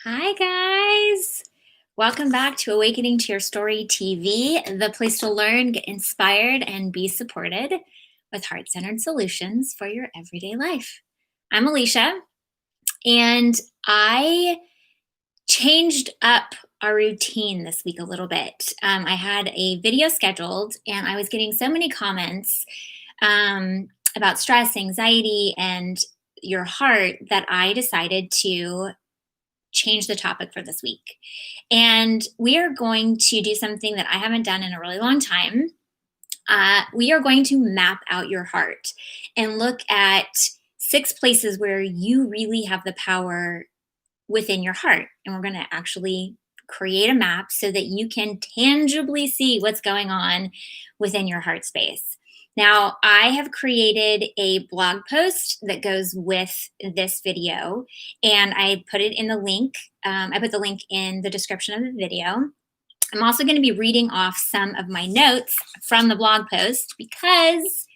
Hi, guys. Welcome back to Awakening to Your Story TV, the place to learn, get inspired, and be supported with heart centered solutions for your everyday life. I'm Alicia, and I changed up our routine this week a little bit. I had a video scheduled, and I was getting so many comments about stress, anxiety, and your heart that I decided to change the topic for this week. And we are going to do something that I haven't done in a really long time. We are going to map out your heart and look at 6 places where you really have the power within your heart. And we're going to actually create a map so that you can tangibly see what's going on within your heart space. Now, I have created a blog post that goes with this video, and I put it in the link. I put the link in the description of the video. I'm also going to be reading off some of my notes from the blog post because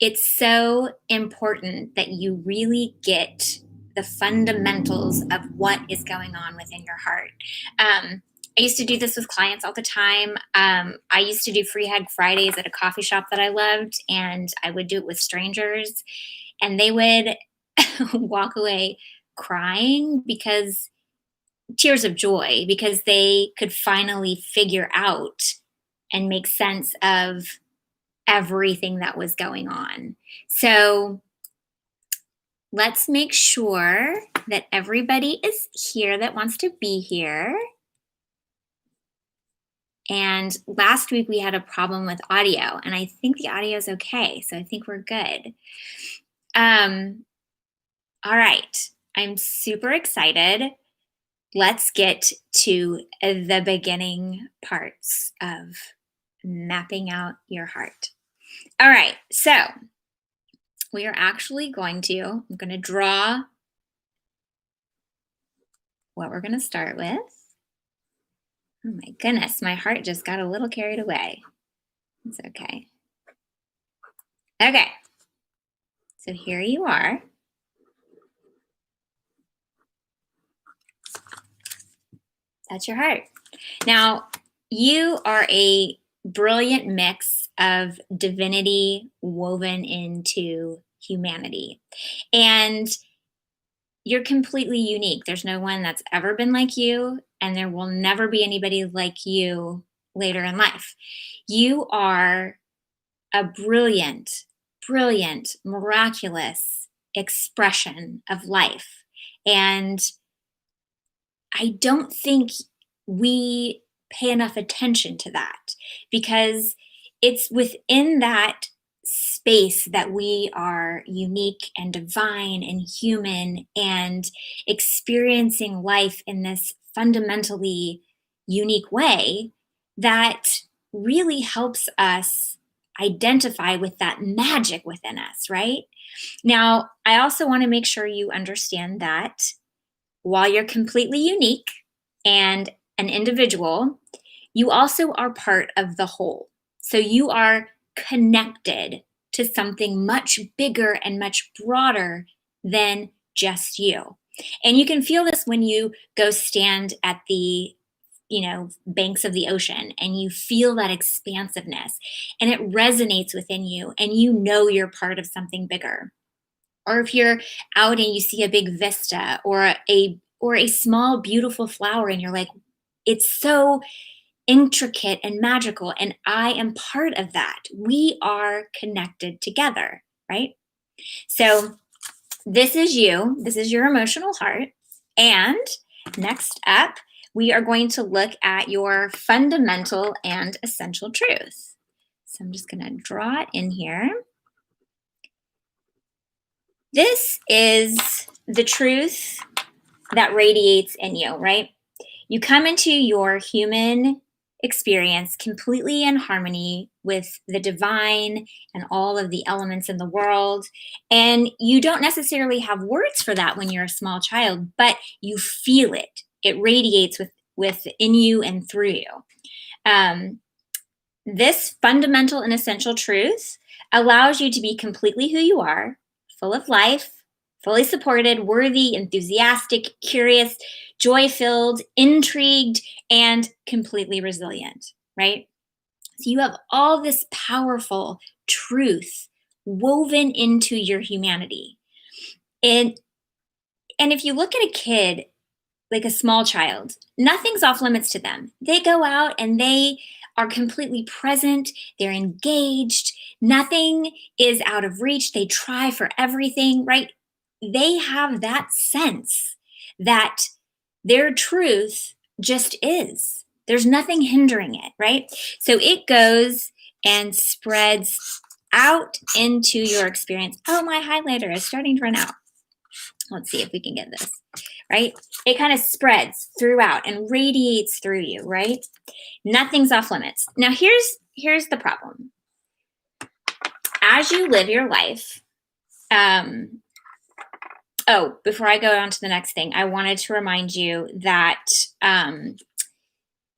it's so important that you really get the fundamentals of what is going on within your heart. I used to do this with clients all the time. I used to do free hug Fridays at a coffee shop that I loved, and I would do it with strangers, and they would walk away crying because tears of joy because they could finally figure out and make sense of everything that was going on. So let's make sure that everybody is here that wants to be here. And last week we had a problem with audio, and I think the audio is okay. So I think we're good. All right. I'm super excited. Let's get to the beginning parts of mapping out your heart. All right. So we are actually I'm going to draw what we're going to start with. Oh my goodness, my heart just got a little carried away. It's okay. Okay. So here you are. That's your heart. Now, you are a brilliant mix of divinity woven into humanity. And you're completely unique. There's no one that's ever been like you, and there will never be anybody like you later in life. You are a brilliant, miraculous expression of life. And I don't think we pay enough attention to that because it's within that space that we are unique and divine and human and experiencing life in this fundamentally unique way that really helps us identify with that magic within us, right? Now, I also want to make sure you understand that while you're completely unique and an individual, you also are part of the whole. So you are connected to something much bigger and much broader than just you. And you can feel this when you go stand at the banks of the ocean and you feel that expansiveness and it resonates within you and you know you're part of something bigger. Or if you're out and you see a big vista or a small beautiful flower and you're like, it's so intricate and magical and I am part of that. We are connected together, right? So this is you. This is your emotional heart. And next up, we are going to look at your fundamental and essential truth. So I'm just going to draw it in here. This is the truth that radiates in you, right? You come into your human experience completely in harmony with the divine and all of the elements in the world. And you don't necessarily have words for that when you're a small child, but you feel it. It radiates within you and through you. This fundamental and essential truth allows you to be completely who you are, full of life, fully supported, worthy, enthusiastic, curious, joy filled, intrigued, and completely resilient, right? So you have all this powerful truth woven into your humanity. And if you look at a kid, like a small child, nothing's off limits to them. They go out and they are completely present, they're engaged, nothing is out of reach. They try for everything, right? They have that sense that their truth just is. There's nothing hindering it, right? So it goes and spreads out into your experience. Oh, my highlighter is starting to run out. Let's see if we can get this, right? It kind of spreads throughout and radiates through you, right? Nothing's off limits. Now here's the problem. As you live your life, before I go on to the next thing, I wanted to remind you that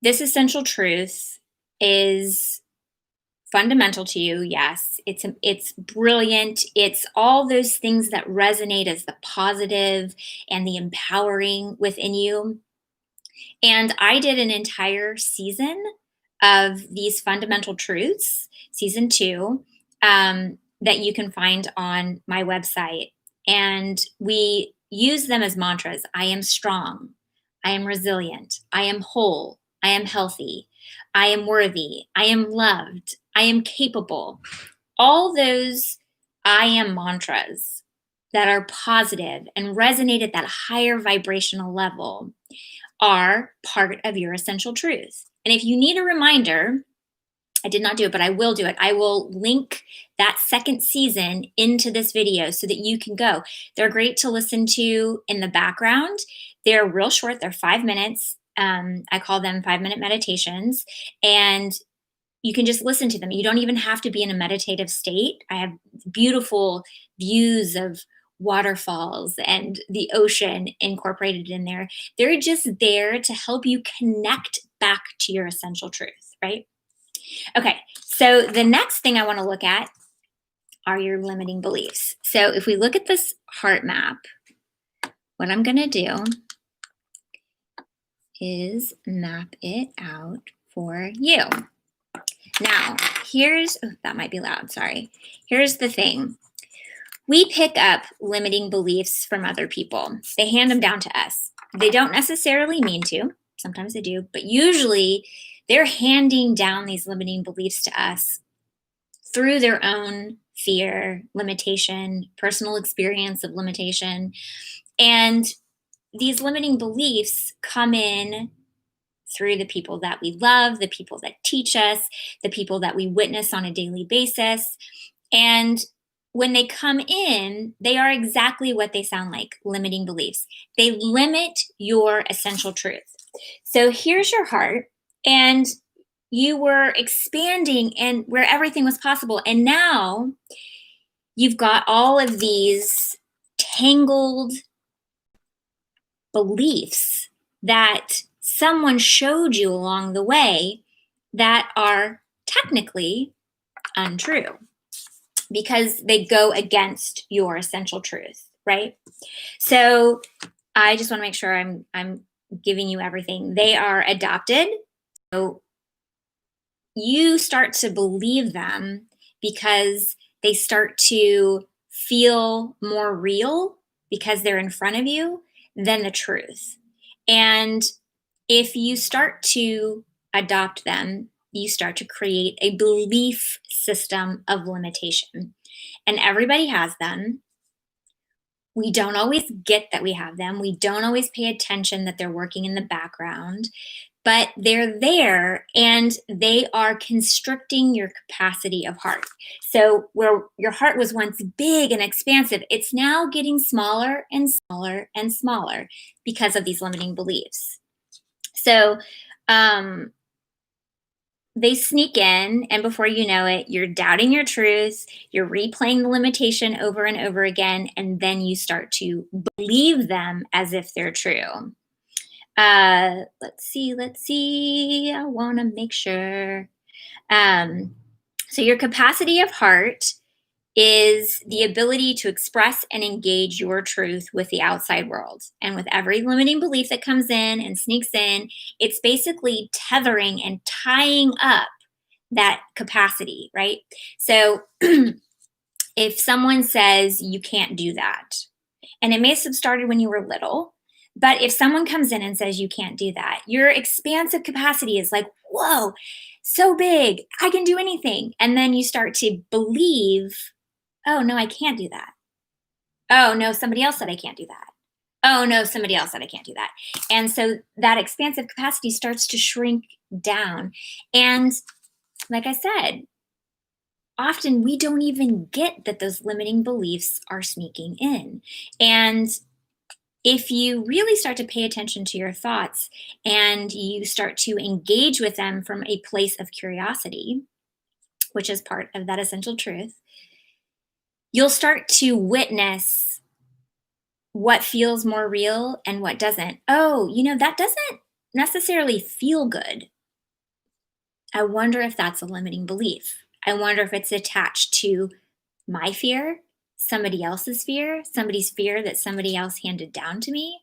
this essential truth is fundamental to you. Yes, it's brilliant. It's all those things that resonate as the positive and the empowering within you. And I did an entire season of these fundamental truths, season 2, that you can find on my website. And we use them as mantras. I am strong. I am resilient. I am whole. I am healthy. I am worthy. I am loved. I am capable. All those I am mantras that are positive and resonate at that higher vibrational level are part of your essential truth. And if you need a reminder, I did not do it, but I will do it. I will link that second season into this video so that you can go. They're great to listen to in the background. They're real short, they're 5 minutes. I call them 5-minute meditations. And you can just listen to them. You don't even have to be in a meditative state. I have beautiful views of waterfalls and the ocean incorporated in there. They're just there to help you connect back to your essential truth, right? Okay, so the next thing I want to look at are your limiting beliefs. So if we look at this heart map, what I'm going to do is map it out for you. Now, that might be loud, sorry. Here's the thing. We pick up limiting beliefs from other people. They hand them down to us. They don't necessarily mean to. Sometimes they do, but usually they're handing down these limiting beliefs to us through their own fear, limitation, personal experience of limitation. And these limiting beliefs come in through the people that we love, the people that teach us, the people that we witness on a daily basis. And when they come in, they are exactly what they sound like, limiting beliefs. They limit your essential truth. So here's your heart, and you were expanding and where everything was possible. And now you've got all of these tangled beliefs that someone showed you along the way that are technically untrue because they go against your essential truth, right? So I just want to make sure I'm giving you everything. They are adopted. So you start to believe them because they start to feel more real because they're in front of you than the truth. And if you start to adopt them, you start to create a belief system of limitation. And everybody has them. We don't always get that we have them. We don't always pay attention that they're working in the background, but they're there and they are constricting your capacity of heart. So where your heart was once big and expansive, it's now getting smaller and smaller and smaller because of these limiting beliefs. So they sneak in, and before you know it, you're doubting your truth, you're replaying the limitation over and over again, and then you start to believe them as if they're true. Let's see. I want to make sure. So your capacity of heart is the ability to express and engage your truth with the outside world. And with every limiting belief that comes in and sneaks in, it's basically tethering and tying up that capacity, right? So if someone says you can't do that, and it may have started when you were little, but if someone comes in and says you can't do that, your expansive capacity is like, whoa, so big, I can do anything. And then you start to believe, oh, no, I can't do that. Oh, no, somebody else said I can't do that. Oh, no, somebody else said I can't do that. And so that expansive capacity starts to shrink down. And like I said, often we don't even get that those limiting beliefs are sneaking in. And if you really start to pay attention to your thoughts and you start to engage with them from a place of curiosity, which is part of that essential truth, you'll start to witness what feels more real and what doesn't. Oh, that doesn't necessarily feel good. I wonder if that's a limiting belief. I wonder if it's attached to my fear, somebody else's fear, somebody's fear that somebody else handed down to me.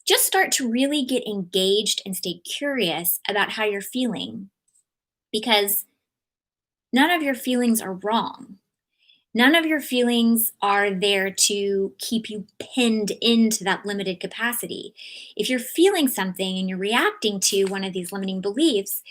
Just start to really get engaged and stay curious about how you're feeling, because none of your feelings are wrong. None of your feelings are there to keep you pinned into that limited capacity. If you're feeling something and you're reacting to one of these limiting beliefs,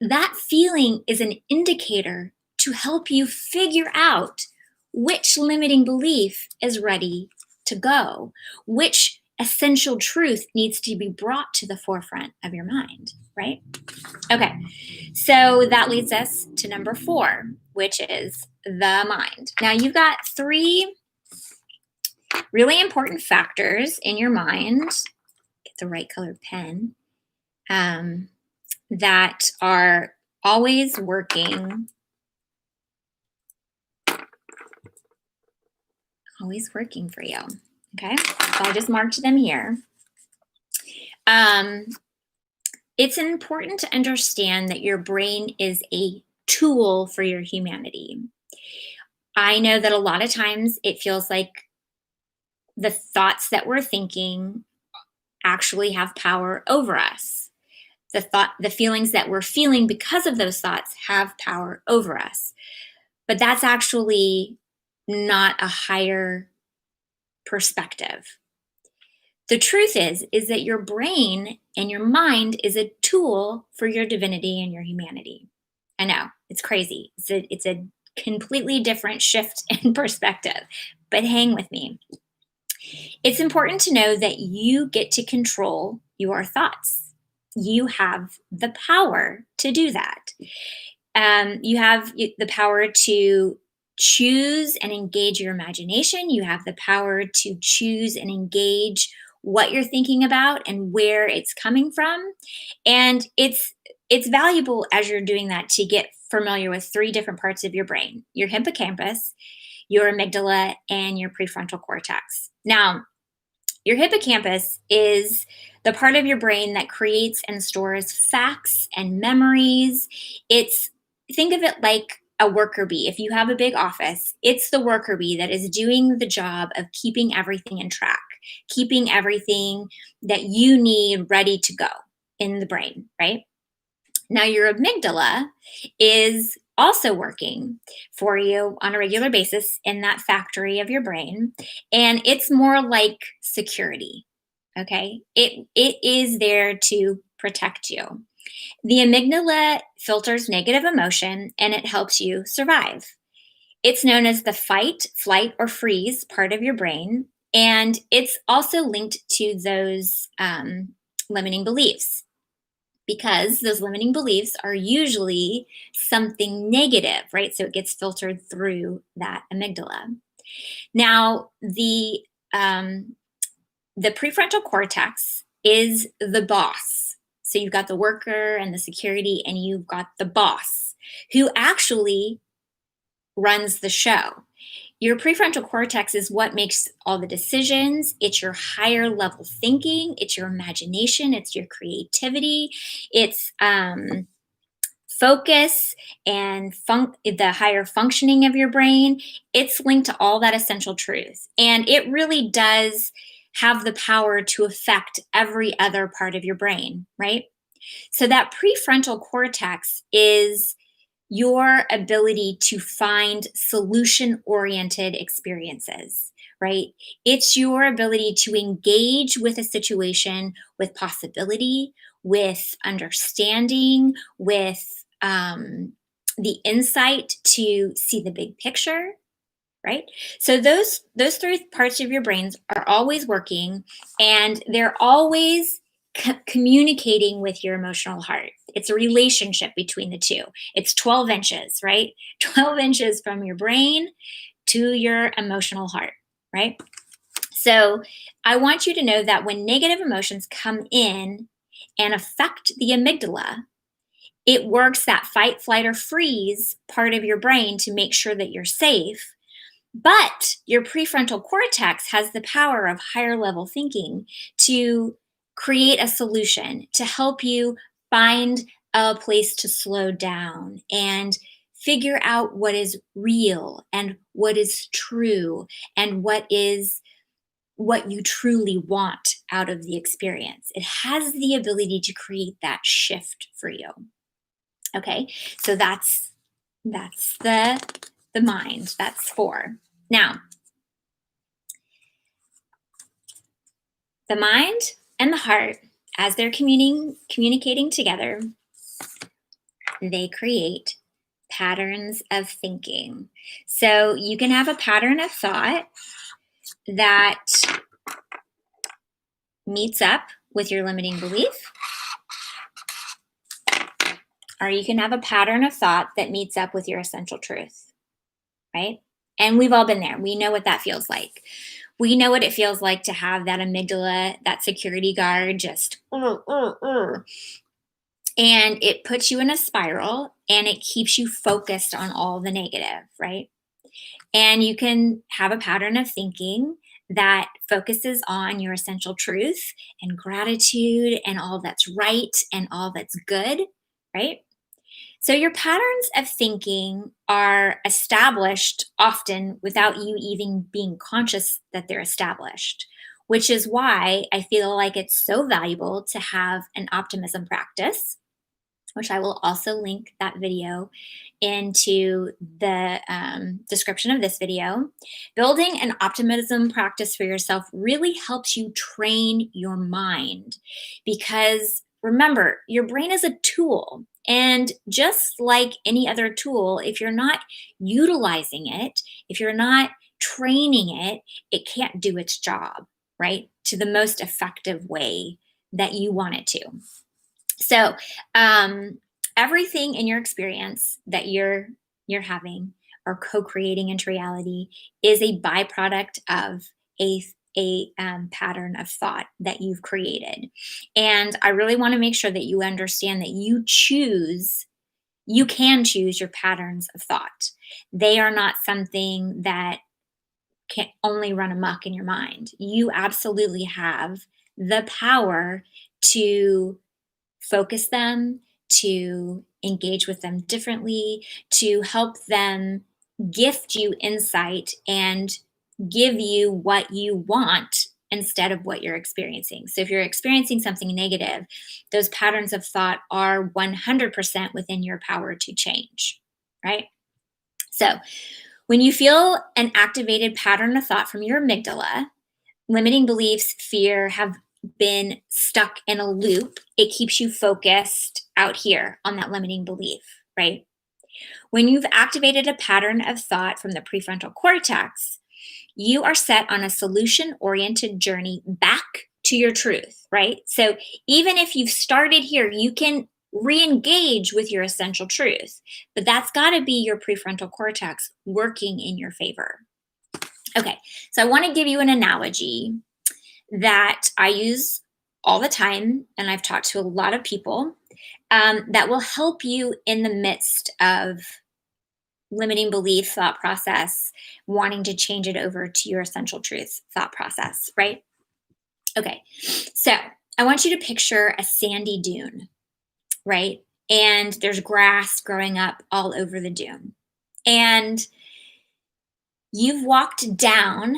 that feeling is an indicator to help you figure out which limiting belief is ready to go, which essential truth needs to be brought to the forefront of your mind, right? Okay, so that leads us to number 4, which is the mind. Now, you've got 3 really important factors in your mind. Get the right colored pen. That are always working for you. Okay, so I just marked them here. It's important to understand that your brain is a tool for your humanity. I know that a lot of times it feels like the thoughts that we're thinking actually have power over us. The feelings that we're feeling because of those thoughts have power over us. But that's actually not a higher perspective. The truth is that your brain and your mind is a tool for your divinity and your humanity. I know, it's crazy. It's a completely different shift in perspective, but hang with me. It's important to know that you get to control your thoughts. You have the power to do that. You have the power to choose and engage your imagination. You have the power to choose and engage what you're thinking about and where it's coming from. And it's valuable as you're doing that to get familiar with 3 different parts of your brain: your hippocampus, your amygdala, and your prefrontal cortex. Now, your hippocampus is the part of your brain that creates and stores facts and memories. Think of it like a worker bee. If you have a big office, it's the worker bee that is doing the job of keeping everything in track, keeping everything that you need ready to go in the brain, right? Now, your amygdala is also working for you on a regular basis in that factory of your brain, and it's more like security. Okay, it is there to protect you. The amygdala filters negative emotion and it helps you survive. It's known as the fight, flight, or freeze part of your brain, and it's also linked to those limiting beliefs, because those limiting beliefs are usually something negative, right? So it gets filtered through that amygdala. Now, the prefrontal cortex is the boss. So you've got the worker and the security, and you've got the boss who actually runs the show. Your prefrontal cortex is what makes all the decisions. It's your higher level thinking. It's your imagination. It's your creativity. It's focus and the higher functioning of your brain, it's linked to all that essential truth. And it really does have the power to affect every other part of your brain, right? So that prefrontal cortex is your ability to find solution oriented experiences, right? It's your ability to engage with a situation with possibility, with understanding, with the insight to see the big picture, right? So those three parts of your brains are always working, and they're always communicating with your emotional heart. It's a relationship between the two. It's 12 inches, right? 12 inches from your brain to your emotional heart, right? So I want you to know that when negative emotions come in and affect the amygdala, it works that fight, flight, or freeze part of your brain to make sure that you're safe. But your prefrontal cortex has the power of higher level thinking to create a solution, to help you find a place to slow down and figure out what is real and what is true and what you truly want out of the experience. It has the ability to create that shift for you. Okay? So that's the mind. That's 4. Now, the mind and the heart, as they're communicating together, they create patterns of thinking. So you can have a pattern of thought that meets up with your limiting belief, or you can have a pattern of thought that meets up with your essential truth, right? And we've all been there. We know what that feels like. We know what it feels like to have that amygdala, that security guard just, and it puts you in a spiral and it keeps you focused on all the negative, right? And you can have a pattern of thinking that focuses on your essential truth and gratitude and all that's right and all that's good, right? So your patterns of thinking are established often without you even being conscious that they're established, which is why I feel like it's so valuable to have an optimism practice, which I will also link that video into the description of this video. Building an optimism practice for yourself really helps you train your mind because remember, your brain is a tool. And just like any other tool, if you're not utilizing it, if you're not training it, it can't do its job, right? To the most effective way that you want it to. So, everything in your experience that you're having or co-creating into reality is a byproduct of a pattern of thought that you've created. And I really want to make sure that you understand that you can choose your patterns of thought. They are not something that can only run amok in your mind. You absolutely have the power to focus them, to engage with them differently, to help them gift you insight and give you what you want instead of what you're experiencing. So if you're experiencing something negative, those patterns of thought are 100% within your power to change, right? So when you feel an activated pattern of thought from your amygdala, limiting beliefs, fear have been stuck in a loop, it keeps you focused out here on that limiting belief, right? When you've activated a pattern of thought from the prefrontal cortex, you are set on a solution oriented journey back to your truth, right? So even if you've started here, you can re engage with your essential truth, but that's got to be your prefrontal cortex working in your favor. Okay, so I want to give you an analogy that I use all the time, and I've talked to a lot of people that will help you in the midst of limiting belief thought process, wanting to change it over to your essential truth thought process, right? Okay, so I want you to picture a sandy dune, right? and there's grass growing up all over the dune. And you've walked down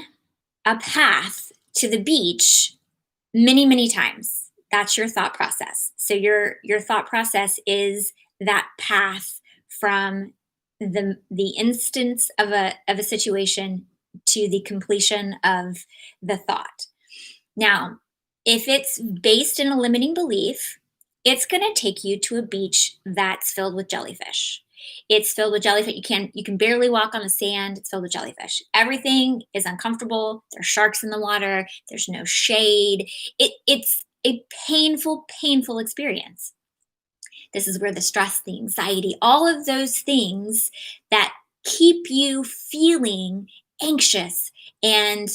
a path to the beach many, many times. That's your thought process. So your thought process is that path from the instance of a situation to the completion of the thought. Now, if it's based in a limiting belief, it's going to take you to a beach that's filled with jellyfish. It's filled with jellyfish. You can barely walk on the sand. It's filled with jellyfish. Everything is uncomfortable. There's sharks in the water. There's no shade. It's a painful, painful experience. This is where the stress, the anxiety, all of those things that keep you feeling anxious and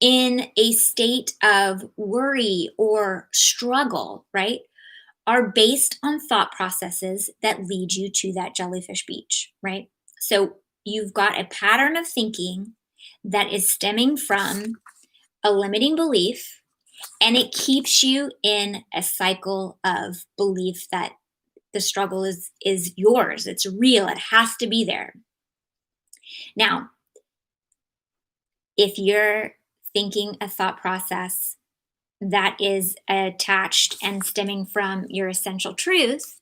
in a state of worry or struggle, right, are based on thought processes that lead you to that jellyfish beach, right? So you've got a pattern of thinking that is stemming from a limiting belief, and it keeps you in a cycle of belief that the struggle is yours. It's real. It has to be there. Now, if you're thinking a thought process that is attached and stemming from your essential truth,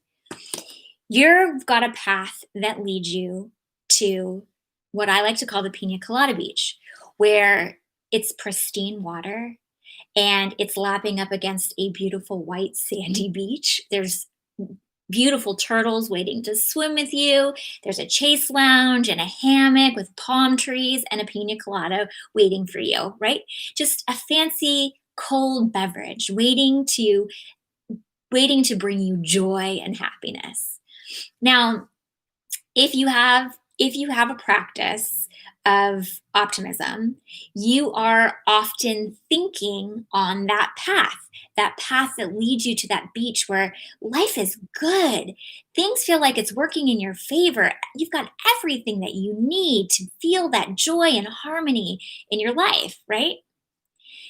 you've got a path that leads you to what I like to call the Pina Colada Beach, where it's pristine water and it's lapping up against a beautiful white sandy beach. There's beautiful turtles waiting to swim with you. There's a chase lounge and a hammock with palm trees and a pina colada waiting for you, right? Just a fancy cold beverage waiting to bring you joy and happiness. Now, if you have a practice of optimism, you are often thinking on that path that leads you to that beach where life is good. Things feel like it's working in your favor. You've got everything that you need to feel that joy and harmony in your life, right?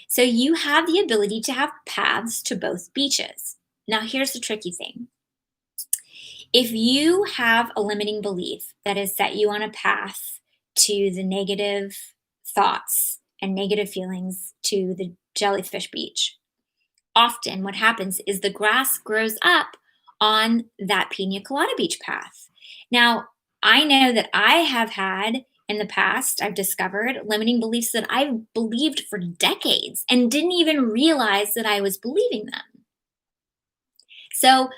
So you have the ability to have paths to both beaches. Now, here's the tricky thing. If you have a limiting belief that has set you on a path to the negative thoughts and negative feelings to the jellyfish beach, often what happens is the grass grows up on that Pina Colada Beach path. Now, I know that I have had in the past, I've discovered limiting beliefs that I've believed for decades and didn't even realize that I was believing them. So,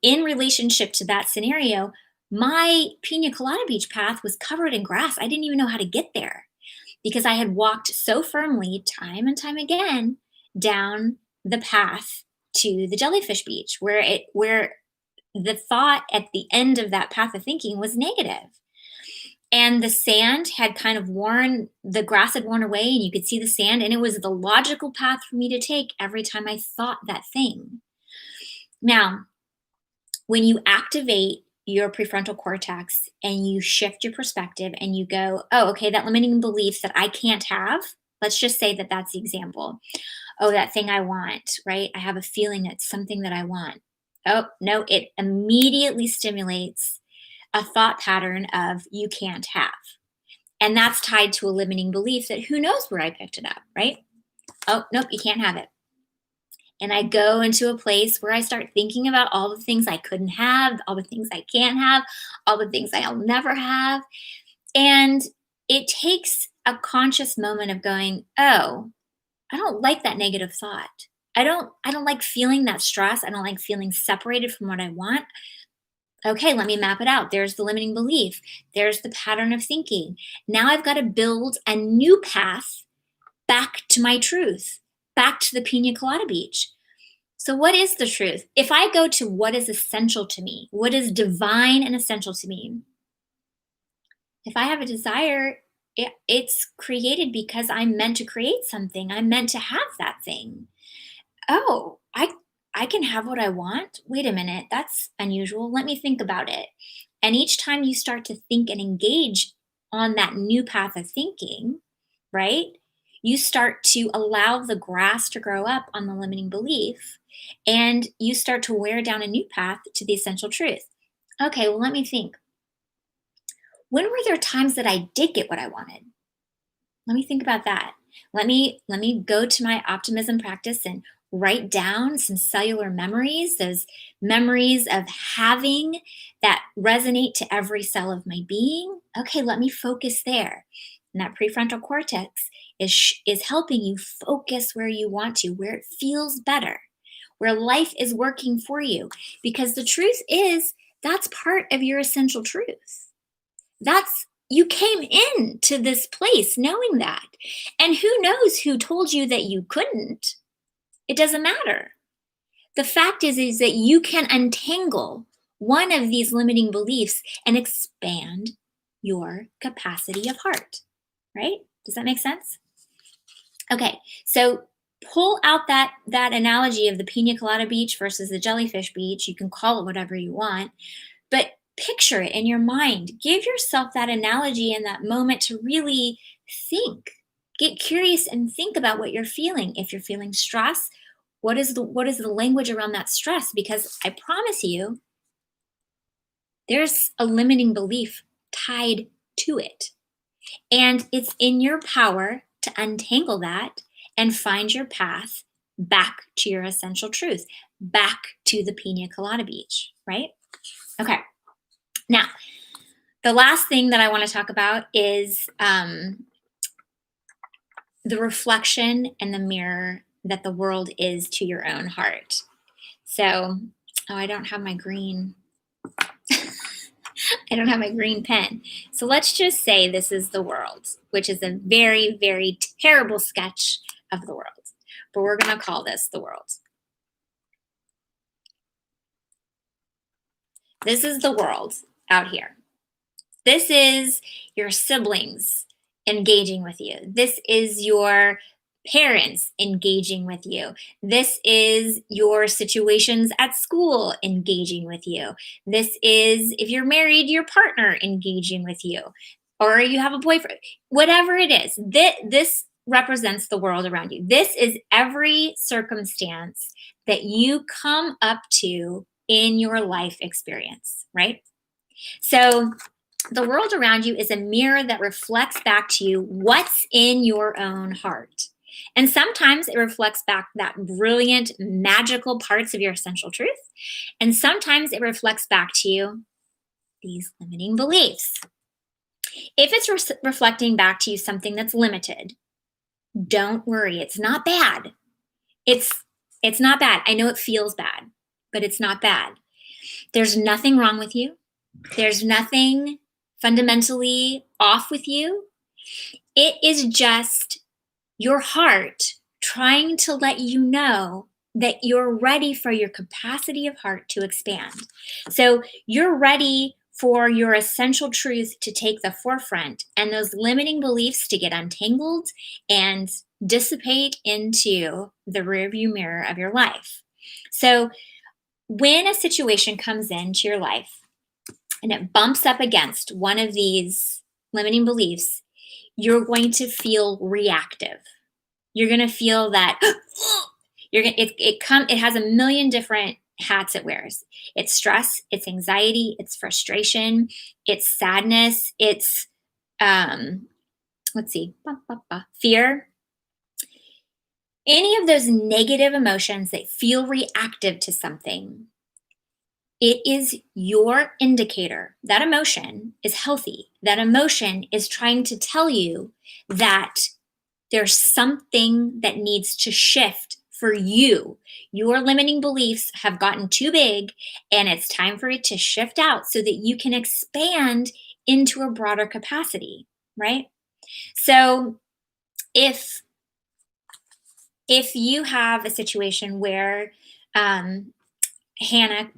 in relationship to that scenario, my Pina Colada Beach path was covered in grass. I didn't even know how to get there because I had walked so firmly time and time again down the path to the jellyfish beach where the thought at the end of that path of thinking was negative. And the sand had kind of the grass had worn away and you could see the sand, and it was the logical path for me to take every time I thought that thing. Now, when you activate your prefrontal cortex and you shift your perspective and you go, oh, okay, that limiting belief that I can't have, let's just say that that's the example. Oh, that thing I want, right? I have a feeling it's something that I want. Oh, no, it immediately stimulates a thought pattern of you can't have. And that's tied to a limiting belief that who knows where I picked it up, right? Oh, nope, you can't have it. And I go into a place where I start thinking about all the things I couldn't have, all the things I can't have, all the things I'll never have. And it takes a conscious moment of going, oh, I don't like that negative thought. I don't like feeling that stress. I don't like feeling separated from what I want. Okay, let me map it out. There's the limiting belief. There's the pattern of thinking. Now I've got to build a new path back to my truth, back to the Pina Colada Beach. So, what is the truth? If I go to what is essential to me, what is divine and essential to me, if I have a desire, it's created because I'm meant to create something. I'm meant to have that thing. Oh, I can have what I want. Wait a minute, that's unusual. Let me think about it. And each time you start to think and engage on that new path of thinking, right? You start to allow the grass to grow up on the limiting belief, and you start to wear down a new path to the essential truth. Okay, well, let me think. When were there times that I did get what I wanted? Let me think about that. Let me go to my optimism practice and write down some cellular memories, those memories of having that resonate to every cell of my being. Okay, let me focus there. And that prefrontal cortex is helping you focus where you want to, where it feels better, where life is working for you. Because the truth is, that's part of your essential truth. That's You came into this place knowing that. And who knows who told you that you couldn't? It doesn't matter. The fact is that you can untangle one of these limiting beliefs and expand your capacity of heart, right? Does that make sense? Okay, so pull out that analogy of the pina colada beach versus the jellyfish beach. You can call it whatever you want, but picture it in your mind. Give yourself that analogy in that moment to really think. Get curious and think about what you're feeling. If you're feeling stress, what is the language around that stress? Because I promise you, there's a limiting belief tied to it. And it's in your power to untangle that and find your path back to your essential truth, back to the pina colada beach, right? Okay. Now, the last thing that I want to talk about is the reflection and the mirror that the world is to your own heart. So, I don't have my green. I don't have my green pen. So let's just say this is the world, which is a very, very terrible sketch of the world. But we're going to call this the world. This is the world out here. This is your siblings engaging with you. This is your parents engaging with you. This is your situations at school engaging with you. This is, if you're married, your partner engaging with you, or you have a boyfriend, whatever it is. This represents the world around you. This is every circumstance that you come up to in your life experience, right? So, the world around you is a mirror that reflects back to you what's in your own heart. And sometimes it reflects back that brilliant, magical parts of your essential truth. And sometimes it reflects back to you these limiting beliefs. If it's reflecting back to you something that's limited, don't worry. It's not bad. It's not bad. I know it feels bad, but it's not bad. There's nothing wrong with you. There's nothing fundamentally off with you. It is just your heart trying to let you know that you're ready for your capacity of heart to expand. So you're ready for your essential truth to take the forefront and those limiting beliefs to get untangled and dissipate into the rearview mirror of your life. So when a situation comes into your life and it bumps up against one of these limiting beliefs, you're going to feel reactive. You're going to feel that it has a million different hats it wears. It's stress, it's anxiety, it's frustration, it's sadness, it's fear. Any of those negative emotions that feel reactive to something, it is your indicator. That emotion is healthy. That emotion is trying to tell you that there's something that needs to shift for you. Your limiting beliefs have gotten too big, and it's time for it to shift out so that you can expand into a broader capacity, right? So if you have a situation where Hannah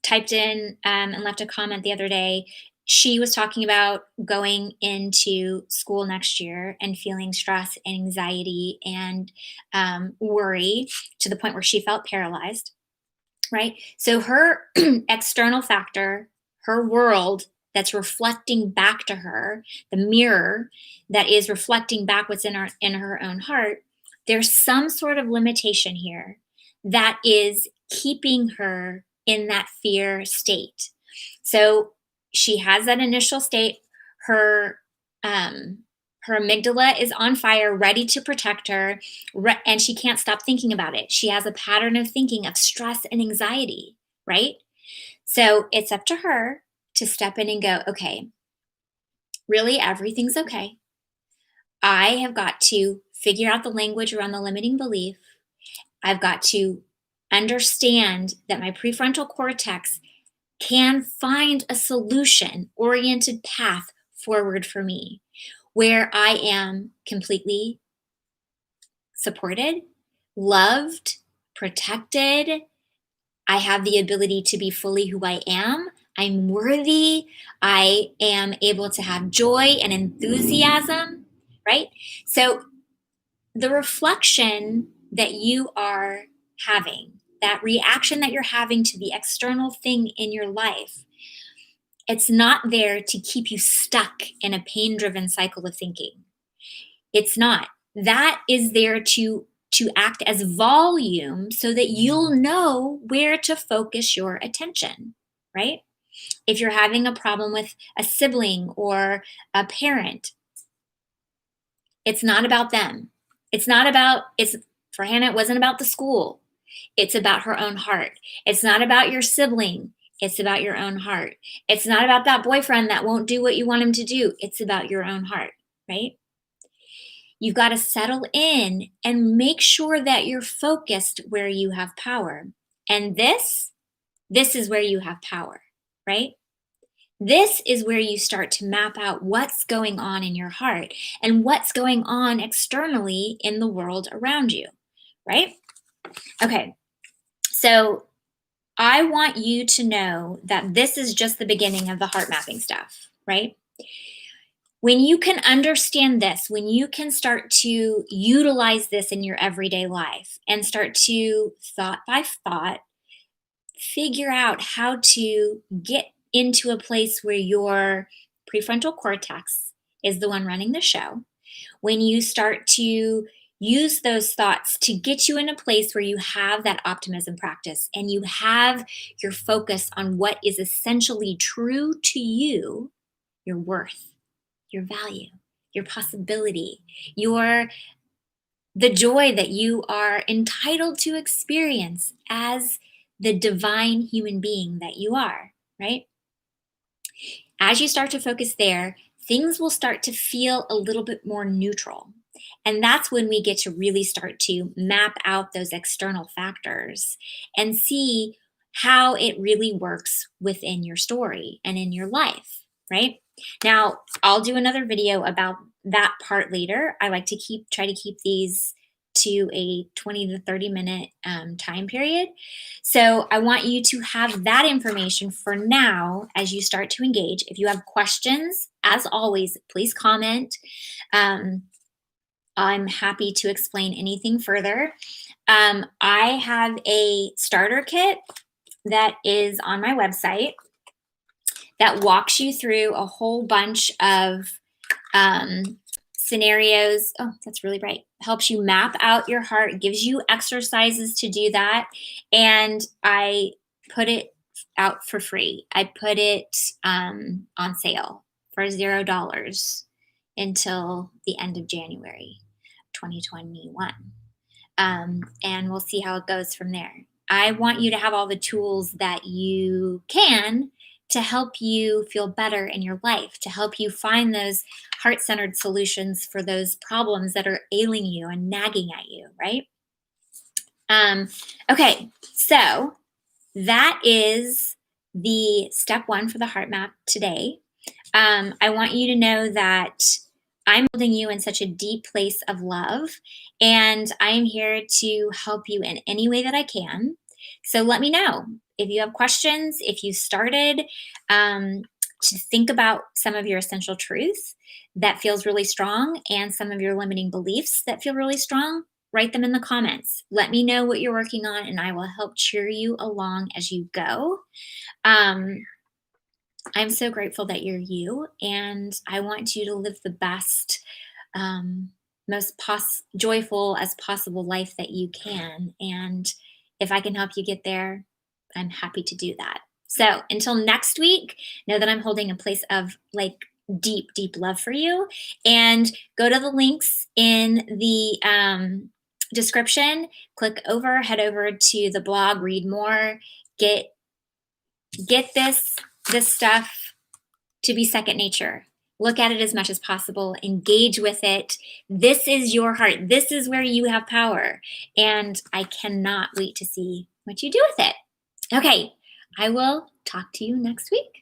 typed in and left a comment the other day. She was talking about going into school next year and feeling stress and anxiety and worry to the point where she felt paralyzed, right? So her external factor, her world that's reflecting back to her, the mirror that is reflecting back what's in her own heart, there's some sort of limitation here that is keeping her in that fear state. So she has that initial state. Her her amygdala is on fire, ready to protect her, and she can't stop thinking about it. She has a pattern of thinking of stress and anxiety, right? So it's up to her to step in and go, okay, really, everything's okay. I have got to figure out the language around the limiting belief. I've got to understand that my prefrontal cortex can find a solution oriented path forward for me where I am completely supported, loved, protected. I have the ability to be fully who I am. I'm worthy. I am able to have joy and enthusiasm, right? So the reflection that you are having, that reaction that you're having to the external thing in your life, it's not there to keep you stuck in a pain driven cycle of thinking. It's not. That is there to act as volume so that you'll know where to focus your attention, right? If you're having a problem with a sibling or a parent, it's not about them. It's not about, it's for Hannah, it wasn't about the school. It's about her own heart. It's not about your sibling. It's about your own heart. It's not about that boyfriend that won't do what you want him to do. It's about your own heart, right? You've got to settle in and make sure that you're focused where you have power. And this is where you have power, right? This is where you start to map out what's going on in your heart and what's going on externally in the world around you, right? Okay, so I want you to know that this is just the beginning of the heart mapping stuff, right? When you can understand this, when you can start to utilize this in your everyday life and start to thought by thought figure out how to get into a place where your prefrontal cortex is the one running the show, when you start to use those thoughts to get you in a place where you have that optimism practice and you have your focus on what is essentially true to you, your worth, your value, your possibility, your the joy that you are entitled to experience as the divine human being that you are, right? As you start to focus there, things will start to feel a little bit more neutral. And that's when we get to really start to map out those external factors and see how it really works within your story and in your life, right? Now, I'll do another video about that part later. I like to try to keep these to a 20 to 30 minute time period. So I want you to have that information for now as you start to engage. If you have questions, as always, please comment. I'm happy to explain anything further. I have a starter kit that is on my website that walks you through a whole bunch of scenarios. Oh, that's really bright. Helps you map out your heart, gives you exercises to do that. And I put it out for free. I put it on sale for $0 until the end of January 2021. And we'll see how it goes from there. I want you to have all the tools that you can to help you feel better in your life, to help you find those heart centered solutions for those problems that are ailing you and nagging at you, right? Okay, so that is the step one for the heart map today. I want you to know that I'm holding you in such a deep place of love, and I am here to help you in any way that I can. So let me know if you have questions, if you started to think about some of your essential truths that feels really strong and some of your limiting beliefs that feel really strong. Write them in the comments. Let me know what you're working on, and I will help cheer you along as you go. I'm so grateful that you're you, and I want you to live the best, um, most joyful as possible life that you can. And if I can help you get there, I'm happy to do that. So until next week, know that I'm holding a place of like deep, deep love for you. And go to the links in the description, click over, head over to the blog, read more, get this stuff to be second nature. Look at it as much as possible, engage with it. This is your heart. This is where you have power. And I cannot wait to see what you do with it. Okay, I will talk to you next week.